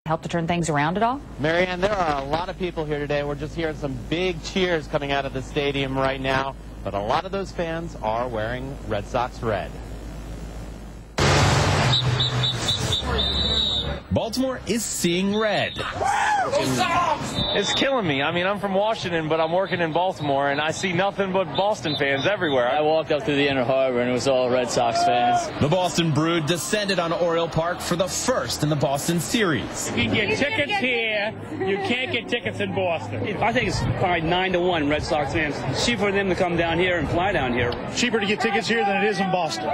Help to turn things around at all? Marianne, there are a lot of people here today. We're just hearing some big cheers coming out of the stadium right now, but a lot of those fans are wearing Red Sox red. Baltimore is seeing red. It's killing me. I mean, I'm from Washington, but I'm working in Baltimore, and I see nothing but Boston fans everywhere. I walked up to the Inner Harbor, and it was all Red Sox fans. The Boston Brood descended on Oriole Park for the first in the Boston series. You can get tickets here. You can't get tickets in Boston. I think it's probably 9-1 Red Sox fans. It's cheaper for them to come down here and fly down here. Cheaper to get tickets here than it is in Boston.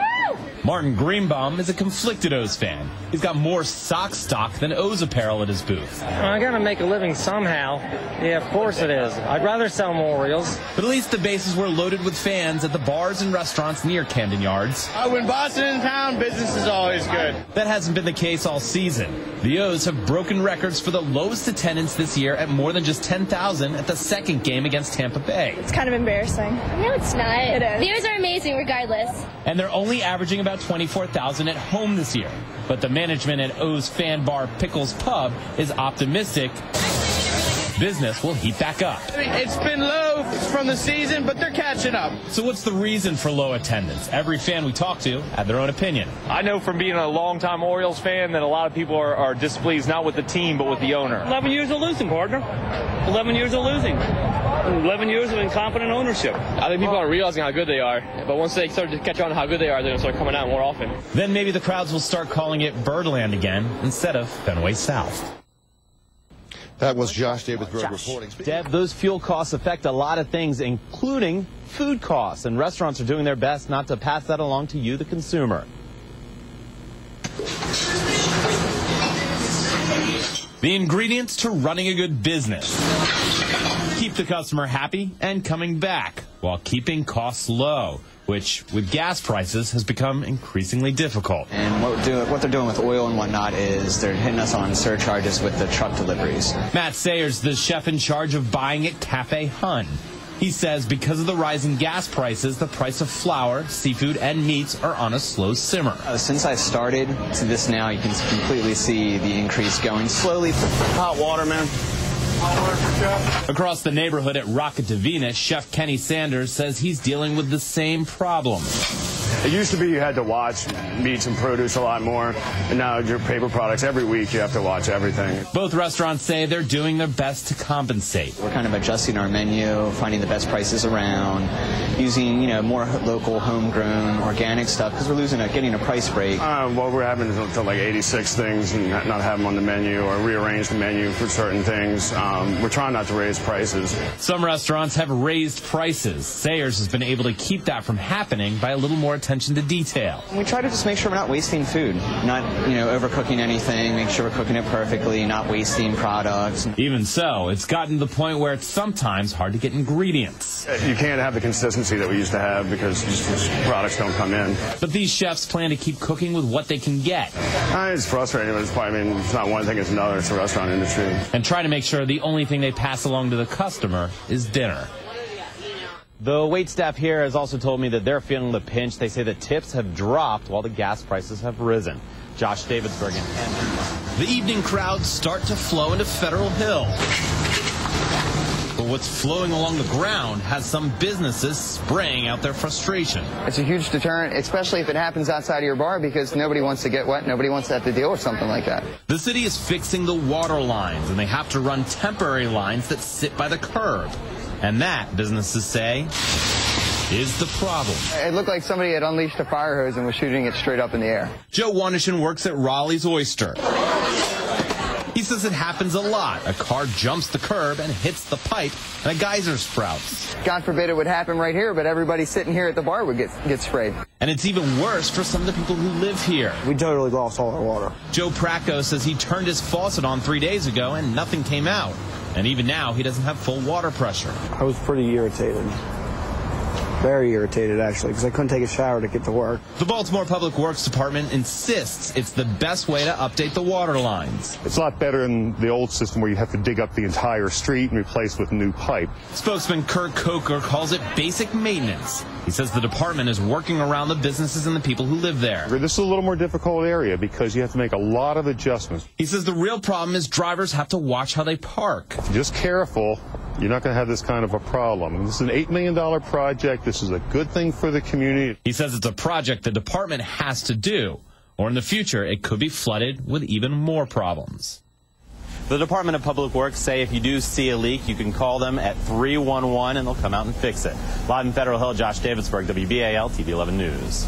Martin Greenbaum is a conflicted O's fan. He's got more Sox stock than O's apparel at his booth. I gotta make a living somehow. Yeah, of course it is. I'd rather sell more Orioles. But at least the bases were loaded with fans at the bars and restaurants near Camden Yards. When Boston's in town, business is always good. That hasn't been the case all season. The O's have broken records for the lowest attendance this year at more than just 10,000 at the second game against Tampa Bay. It's kind of embarrassing. No, it's not. It is. The O's are amazing regardless. And they're only averaging about 24,000 at home this year. But the management at O's fan bar Pickles Pub is optimistic business will heat back up. It's been low from the season, but they're catching up. So what's the reason for low attendance? Every fan we talk to had their own opinion. I know from being a longtime Orioles fan that a lot of people are displeased, not with the team, but with the owner. 11 years of losing, partner. 11 years of losing. 11 years of incompetent ownership. I think people aren't realizing how good they are, but once they start to catch on how good they are, they're going to start coming out more often. Then maybe the crowds will start calling it Birdland again instead of Fenway South. That was Josh Davidsburg reporting. Deb, those fuel costs affect a lot of things, including food costs, and restaurants are doing their best not to pass that along to you, the consumer. The ingredients to running a good business. Keep the customer happy and coming back while keeping costs low, which with gas prices has become increasingly difficult. And what they're doing with oil and whatnot is they're hitting us on surcharges with the truck deliveries. Matt Sayers, the chef in charge of buying at Cafe Hun. He says because of the rise in gas prices, the price of flour, seafood, and meats are on a slow simmer. Since I started to this now, you can completely see the increase going slowly. Hot water, man. Across the neighborhood at Rocket Divina, Chef Kenny Sanders says he's dealing with the same problem. It used to be you had to watch meats and produce a lot more, and now your paper products, every week you have to watch everything. Both restaurants say they're doing their best to compensate. We're kind of adjusting our menu, finding the best prices around, using more local, homegrown, organic stuff, because we're getting a price break. Well, we're having to like 86 things and not have them on the menu or rearrange the menu for certain things. We're trying not to raise prices. Some restaurants have raised prices. Sayers has been able to keep that from happening by a little more attention to detail. We try to just make sure we're not wasting food, not overcooking anything, make sure we're cooking it perfectly, not wasting products. Even so, it's gotten to the point where it's sometimes hard to get ingredients. You can't have the consistency that we used to have because just products don't come in. But these chefs plan to keep cooking with what they can get. It's frustrating, but it's not one thing, it's another. It's the restaurant industry. And try to make sure the only thing they pass along to the customer is dinner. The waitstaff here has also told me that they're feeling the pinch. They say the tips have dropped while the gas prices have risen. Josh Davidsburg in Camden. The evening crowds start to flow into Federal Hill. But what's flowing along the ground has some businesses spraying out their frustration. It's a huge deterrent, especially if it happens outside of your bar, because nobody wants to get wet. Nobody wants to have to deal with something like that. The city is fixing the water lines, and they have to run temporary lines that sit by the curb. And that, businesses say, is the problem. It looked like somebody had unleashed a fire hose and was shooting it straight up in the air. Joe Wanishin works at Raleigh's Oyster. He says it happens a lot. A car jumps the curb and hits the pipe, and a geyser sprouts. God forbid it would happen right here, but everybody sitting here at the bar would get sprayed. And it's even worse for some of the people who live here. We totally lost all our water. Joe Pracco says he turned his faucet on 3 days ago and nothing came out. And even now, he doesn't have full water pressure. I was pretty irritated. Very irritated, actually, because I couldn't take a shower to get to work. The Baltimore Public Works Department insists it's the best way to update the water lines. It's a lot better than the old system where you have to dig up the entire street and replace with new pipe. Spokesman Kurt Coker calls it basic maintenance. He says the department is working around the businesses and the people who live there. This is a little more difficult area because you have to make a lot of adjustments. He says the real problem is drivers have to watch how they park. Just careful. You're not going to have this kind of a problem. This is an $8 million project. This is a good thing for the community. He says it's a project the department has to do, or in the future it could be flooded with even more problems. The Department of Public Works say if you do see a leak, you can call them at 311 and they'll come out and fix it. Live in Federal Hill, Josh Davidsburg, WBAL TV 11 News.